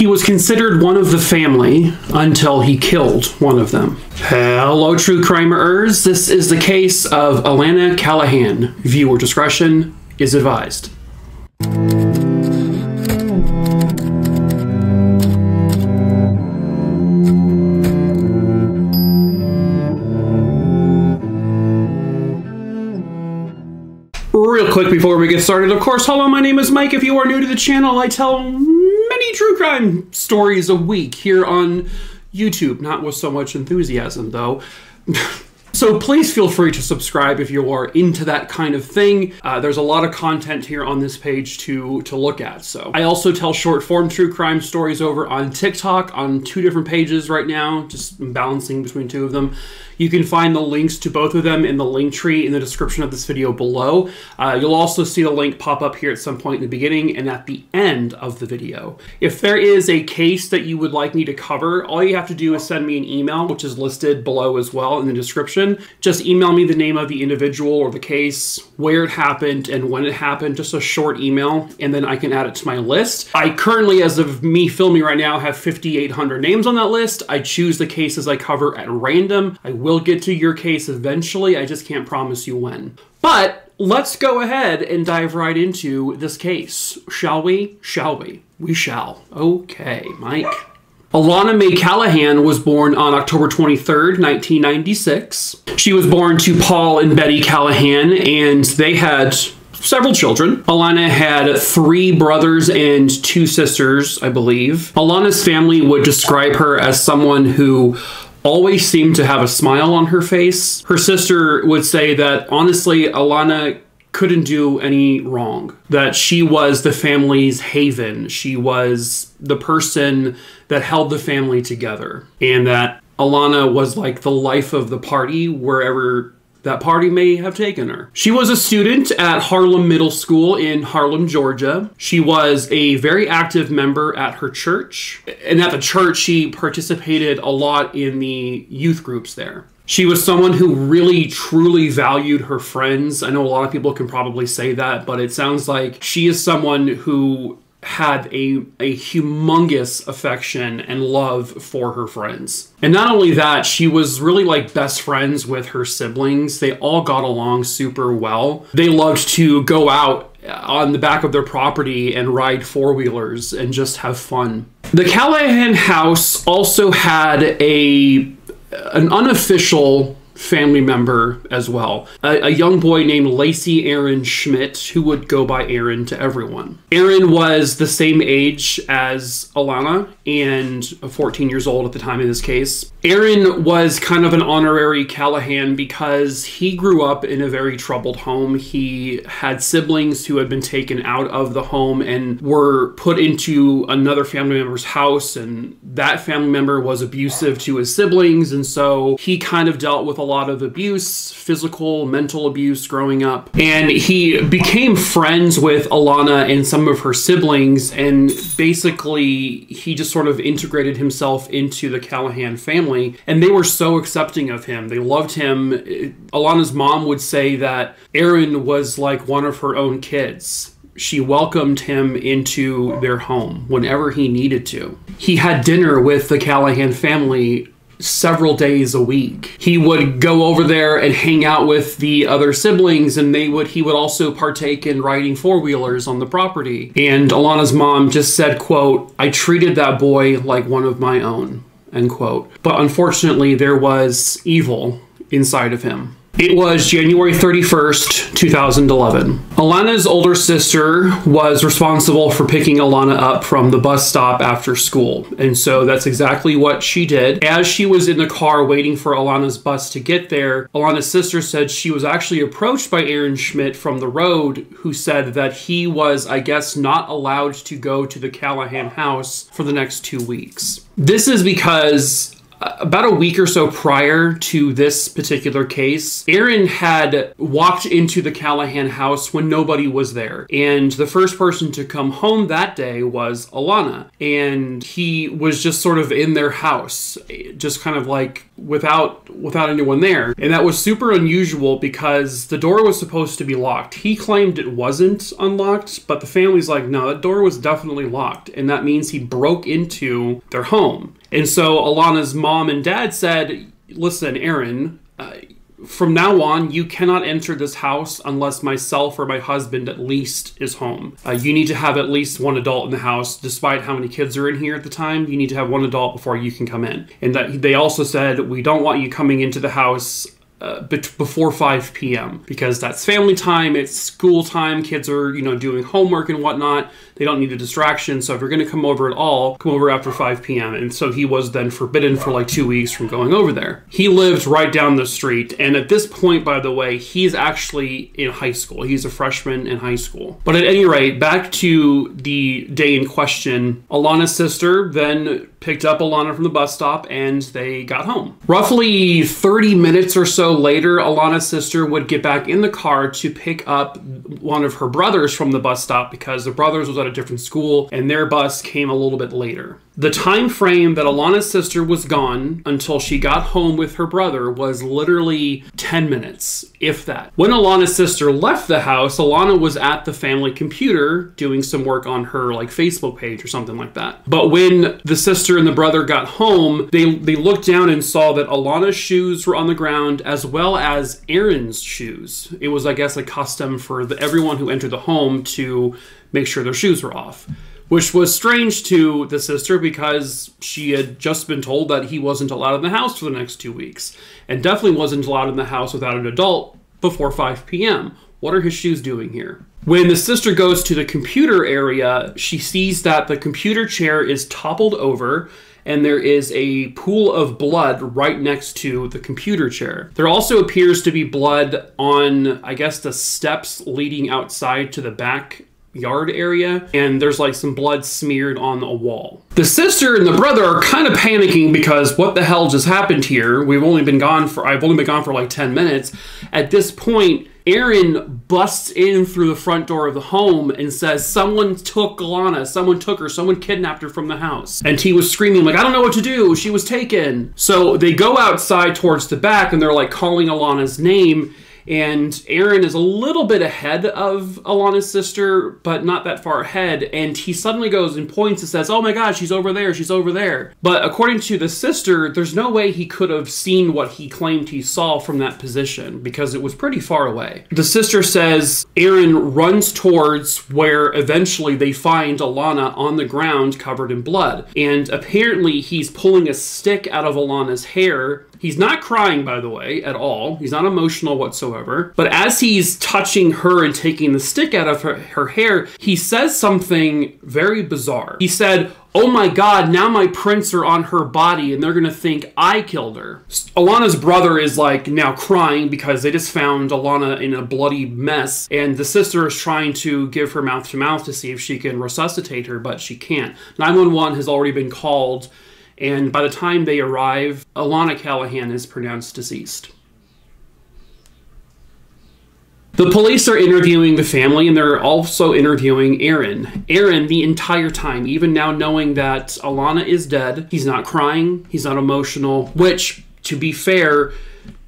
He was considered one of the family until he killed one of them. Hello, true crimerers. This is the case of Alana Calahan. Viewer discretion is advised. Real quick before we get started, of course, hello, my name is Mike. If you are new to the channel, I tell many true crime stories a week here on YouTube. Not with so much enthusiasm, though. So please feel free to subscribe if you are into that kind of thing. There's a lot of content here on this page to look at. So I also tell short form true crime stories over on TikTok on 2 different pages right now, just balancing between 2 of them. You can find the links to both of them in the link tree in the description of this video below. You'll also see the link pop up here at some point in the beginning and at the end of the video. If there is a case that you would like me to cover, all you have to do is send me an email, which is listed below as well in the description. Just email me the name of the individual or the case, where it happened, and when it happened, just a short email, and then I can add it to my list. I currently, as of me filming right now, have 5,800 names on that list. I choose the cases I cover at random. I will get to your case eventually, I just can't promise you when. But let's go ahead and dive right into this case. Shall we? Shall we? We shall. Okay, Mike. Alana Mae Calahan was born on October 23rd, 1996. She was born to Paul and Betty Calahan, and they had several children. Alana had 3 brothers and 2 sisters, I believe. Alana's family would describe her as someone who always seemed to have a smile on her face. Her sister would say that, honestly, Alana couldn't do any wrong. That she was the family's haven. She was the person that held the family together. And that Alana was like the life of the party wherever that party may have taken her. She was a student at Harlem Middle School in Harlem, Georgia. She was a very active member at her church. And at the church, she participated a lot in the youth groups there. She was someone who really, truly valued her friends. I know a lot of people can probably say that, but it sounds like she is someone who had a humongous affection and love for her friends. And not only that, she was really like best friends with her siblings. They all got along super well. They loved to go out on the back of their property and ride 4-wheelers and just have fun. The Calahan house also had an unofficial family member as well. A young boy named Lacy Aaron Schmidt, who would go by Aaron to everyone. Aaron was the same age as Alana and 14 years old at the time of this case. Aaron was kind of an honorary Calahan because he grew up in a very troubled home. He had siblings who had been taken out of the home and were put into another family member's house, and that family member was abusive to his siblings, and so he kind of dealt with a lot of abuse, physical, mental abuse growing up. And he became friends with Alana and some of her siblings, and basically he just sort of integrated himself into the Calahan family, and they were so accepting of him. They loved him. Alana's mom would say that Aaron was like one of her own kids. She welcomed him into their home whenever he needed to. He had dinner with the Calahan family several days a week. He would go over there and hang out with the other siblings, and he would also partake in riding 4-wheelers on the property. And Alana's mom just said, quote, "I treated that boy like one of my own," end quote. But unfortunately, there was evil inside of him. It was January 31st, 2011. Alana's older sister was responsible for picking Alana up from the bus stop after school. And so that's exactly what she did. As she was in the car waiting for Alana's bus to get there, Alana's sister said she was actually approached by Aaron Schmidt from the road, who said that he was, I guess, not allowed to go to the Calahan house for the next 2 weeks. This is because About a week or so prior to this particular case, Aaron had walked into the Calahan house when nobody was there. And the first person to come home that day was Alana. And he was just sort of in their house, just kind of like without anyone there. And that was super unusual because the door was supposed to be locked. He claimed it wasn't unlocked, but the family's like, no, that door was definitely locked. And that means he broke into their home. And so Alana's mom and dad said, listen, Aaron, from now on, you cannot enter this house unless myself or my husband at least is home. You need to have at least one adult in the house, despite how many kids are in here at the time. You need to have one adult before you can come in. And that they also said, we don't want you coming into the house before 5 p.m. because that's family time, it's school time, kids are, doing homework and whatnot. They don't need a distraction, so if you're going to come over at all, come over after 5 p.m. And so he was then forbidden for like 2 weeks from going over there. He lived right down the street, and at this point, by the way, he's actually in high school. He's a freshman in high school. But at any rate, back to the day in question, Alana's sister then picked up Alana from the bus stop and they got home. Roughly 30 minutes or so later, Alana's sister would get back in the car to pick up one of her brothers from the bus stop because the brothers was at a different school and their bus came a little bit later. The time frame that Alana's sister was gone until she got home with her brother was literally 10 minutes, if that. When Alana's sister left the house, Alana was at the family computer doing some work on her like Facebook page or something like that. But when the sister and the brother got home, they looked down and saw that Alana's shoes were on the ground as well as Aaron's shoes. It was, I guess, a custom for everyone who entered the home to make sure their shoes were off. Which was strange to the sister because she had just been told that he wasn't allowed in the house for the next 2 weeks. And definitely wasn't allowed in the house without an adult before 5 p.m. What are his shoes doing here? When the sister goes to the computer area, she sees that the computer chair is toppled over and there is a pool of blood right next to the computer chair. There also appears to be blood on, I guess, the steps leading outside to the back yard area, and there's like some blood smeared on a wall. The sister and the brother are kind of panicking because what the hell just happened here? I've only been gone for like 10 minutes. At this point, Aaron busts in through the front door of the home and says, someone took Alana, someone took her, someone kidnapped her from the house. And he was screaming like, I don't know what to do, she was taken. So they go outside towards the back and they're like calling Alana's name. And Aaron is a little bit ahead of Alana's sister, but not that far ahead. And he suddenly goes and points and says, oh my God, she's over there, she's over there. But according to the sister, there's no way he could have seen what he claimed he saw from that position because it was pretty far away. The sister says Aaron runs towards where eventually they find Alana on the ground covered in blood. And apparently he's pulling a stick out of Alana's hair. He's not crying, by the way, at all. He's not emotional whatsoever. But as he's touching her and taking the stick out of her hair, he says something very bizarre. He said, oh my God, now my prints are on her body and they're gonna think I killed her. Alana's brother is like now crying because they just found Alana in a bloody mess, and the sister is trying to give her mouth to mouth to see if she can resuscitate her, but she can't. 911 has already been called, and by the time they arrive, Alana Calahan is pronounced deceased. The police are interviewing the family, and they're also interviewing Aaron. Aaron, the entire time, even now knowing that Alana is dead, he's not crying, he's not emotional, which, to be fair,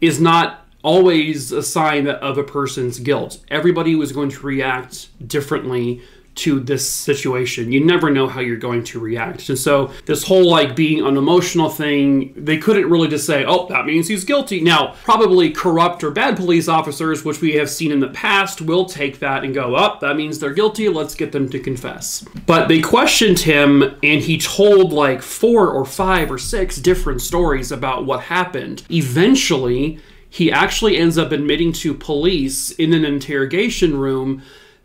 is not always a sign of a person's guilt. Everybody was going to react differently to this situation. You never know how you're going to react. And so this whole like being unemotional thing, they couldn't really just say, oh, that means he's guilty. Now, probably corrupt or bad police officers, which we have seen in the past, will take that and go, oh, that means they're guilty. Let's get them to confess. But they questioned him and he told like 4 or 5 or 6 different stories about what happened. Eventually, he actually ends up admitting to police in an interrogation room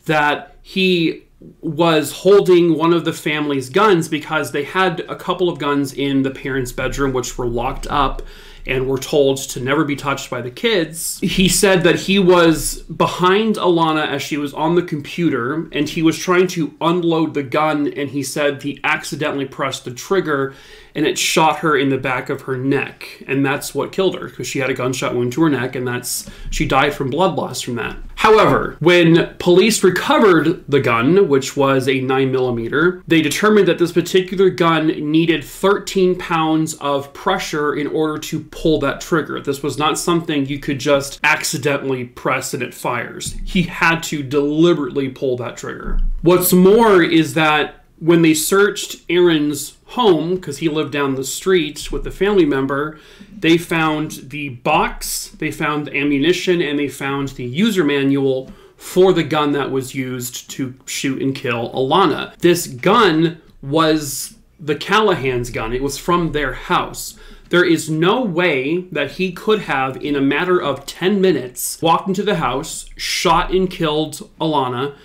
that he was holding one of the family's guns because they had a couple of guns in the parents' bedroom which were locked up and were told to never be touched by the kids. He said that he was behind Alana as she was on the computer, and he was trying to unload the gun, and he said he accidentally pressed the trigger, and it shot her in the back of her neck. And that's what killed her, because she had a gunshot wound to her neck, and she died from blood loss from that. However, when police recovered the gun, which was a 9mm, they determined that this particular gun needed 13 pounds of pressure in order to pull that trigger. This was not something you could just accidentally press and it fires. He had to deliberately pull that trigger. What's more is that when they searched Aaron's home, because he lived down the street with a family member, they found the box, they found the ammunition, and they found the user manual for the gun that was used to shoot and kill Alana. This gun was the Calahan's gun. It was from their house. There is no way that he could have, in a matter of 10 minutes, walked into the house, shot and killed Alana,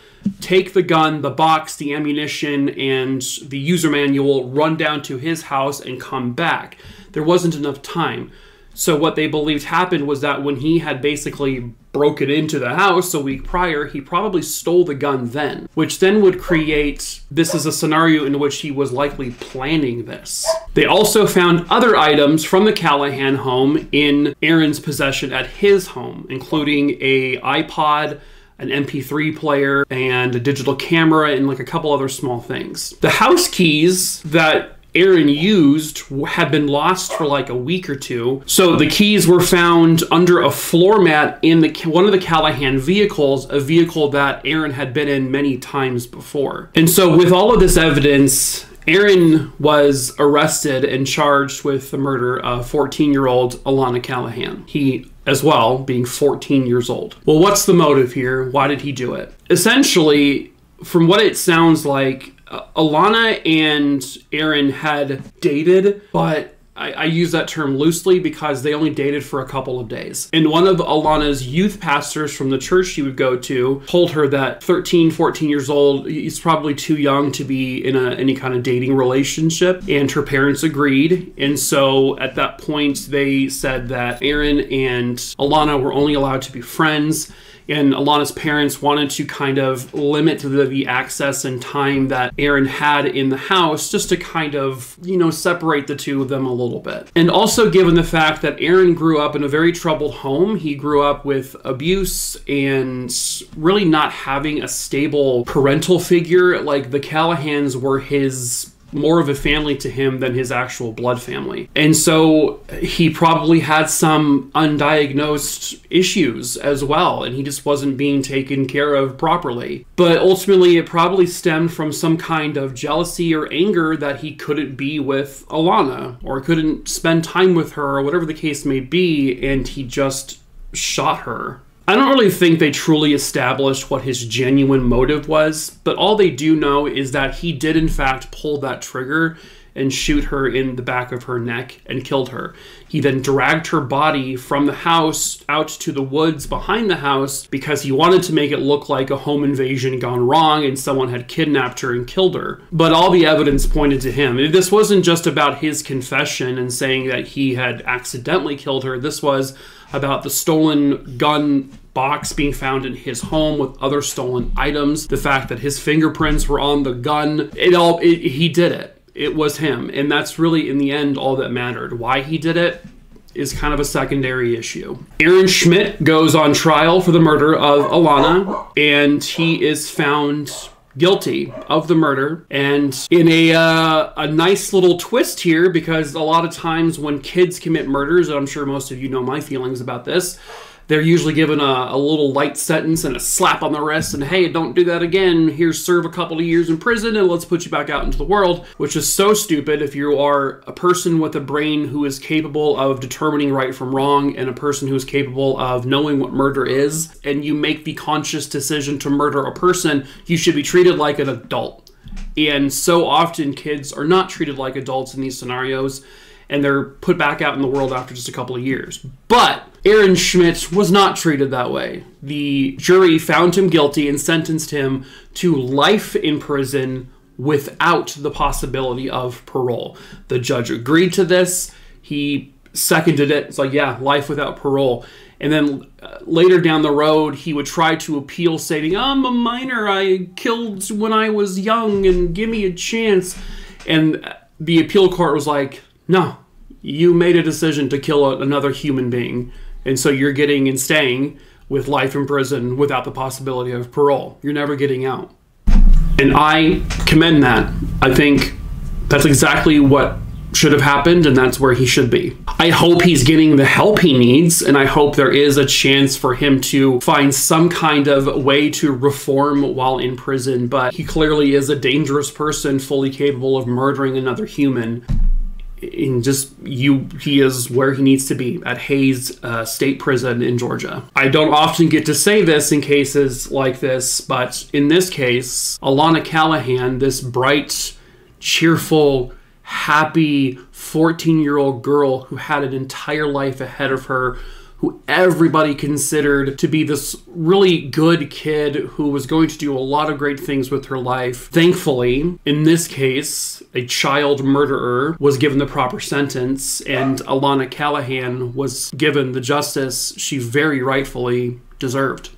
take the gun, the box, the ammunition, and the user manual, run down to his house, and come back. There wasn't enough time. So what they believed happened was that when he had basically broken into the house a week prior, he probably stole the gun then, which then would create, this is a scenario in which he was likely planning this. They also found other items from the Calahan home in Aaron's possession at his home, including a iPod, an MP3 player, and a digital camera, and like a couple other small things. The house keys that Aaron used had been lost for like a week or two. So the keys were found under a floor mat in one of the Calahan vehicles, a vehicle that Aaron had been in many times before. And so with all of this evidence, Aaron was arrested and charged with the murder of 14-year-old Alana Calahan. He, as well, being 14 years old. Well, what's the motive here? Why did he do it? Essentially, from what it sounds like, Alana and Aaron had dated, but I use that term loosely because they only dated for a couple of days. And one of Alana's youth pastors from the church she would go to told her that 13, 14 years old, he's probably too young to be in any kind of dating relationship. And her parents agreed. And so at that point, they said that Aaron and Alana were only allowed to be friends. And Alana's parents wanted to kind of limit the access and time that Aaron had in the house just to kind of, separate the two of them a little bit. And also given the fact that Aaron grew up in a very troubled home, he grew up with abuse and really not having a stable parental figure. Like the Calahans were more of a family to him than his actual blood family. And so he probably had some undiagnosed issues as well, and he just wasn't being taken care of properly. But ultimately, it probably stemmed from some kind of jealousy or anger that he couldn't be with Alana, or couldn't spend time with her, or whatever the case may be, and he just shot her. I don't really think they truly established what his genuine motive was, but all they do know is that he did in fact pull that trigger and shoot her in the back of her neck and killed her. He then dragged her body from the house out to the woods behind the house because he wanted to make it look like a home invasion gone wrong and someone had kidnapped her and killed her. But all the evidence pointed to him. This wasn't just about his confession and saying that he had accidentally killed her. This was about the stolen gun box being found in his home with other stolen items, the fact that his fingerprints were on the gun. He did it. It was him. And that's really, in the end, all that mattered. Why he did it is kind of a secondary issue. Aaron Schmidt goes on trial for the murder of Alana, and he is found guilty of the murder. And in a nice little twist here, because a lot of times when kids commit murders, and I'm sure most of you know my feelings about this, they're usually given a little light sentence and a slap on the wrist and, hey, don't do that again. Here's serve a couple of years in prison and let's put you back out into the world, which is so stupid if you are a person with a brain who is capable of determining right from wrong and a person who is capable of knowing what murder is, and you make the conscious decision to murder a person, you should be treated like an adult. And so often kids are not treated like adults in these scenarios, and they're put back out in the world after just a couple of years. But Aaron Schmidt was not treated that way. The jury found him guilty and sentenced him to life in prison without the possibility of parole. The judge agreed to this. He seconded it. It's like, yeah, life without parole. And then later down the road, he would try to appeal, saying, I'm a minor, I killed when I was young, and give me a chance. And the appeal court was like, no, you made a decision to kill another human being. And so you're getting and staying with life in prison without the possibility of parole. You're never getting out. And I commend that. I think that's exactly what should have happened, and that's where he should be. I hope he's getting the help he needs, and I hope there is a chance for him to find some kind of way to reform while in prison, but he clearly is a dangerous person, fully capable of murdering another human. And he is where he needs to be, at Hayes State Prison in Georgia. I don't often get to say this in cases like this, but in this case, Alana Calahan, this bright, cheerful, happy 14-year-old girl who had an entire life ahead of her, who everybody considered to be this really good kid who was going to do a lot of great things with her life. Thankfully, in this case, a child murderer was given the proper sentence, and Alana Calahan was given the justice she very rightfully deserved.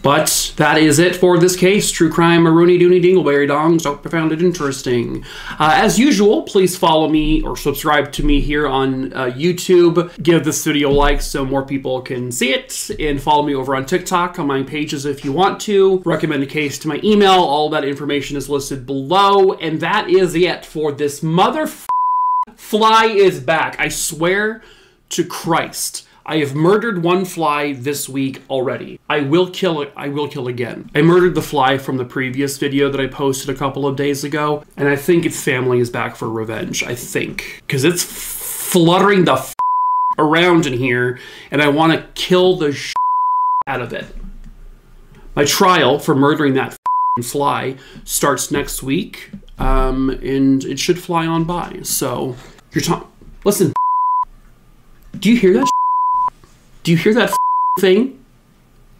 But that is it for this case. True crime, a Rooney Dooney Dingleberry Dongs. Hope you found it interesting. As usual, please follow me or subscribe to me here on YouTube. Give this video a like so more people can see it. And follow me over on TikTok on my pages if you want to. Recommend a case to my email. All that information is listed below. And that is it for this fly is back. I swear to Christ. I have murdered one fly this week already. I will kill it. I will kill again. I murdered the fly from the previous video that I posted a couple of days ago, and I think its family is back for revenge, I think. Because it's fluttering the around in here, and I want to kill the out of it. My trial for murdering that fly starts next week, and it should fly on by. So, listen, do you hear that? Do you hear that thing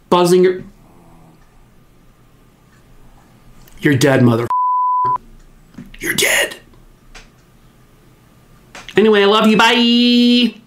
buzzing? You're dead, mother. You're dead. Anyway, I love you. Bye.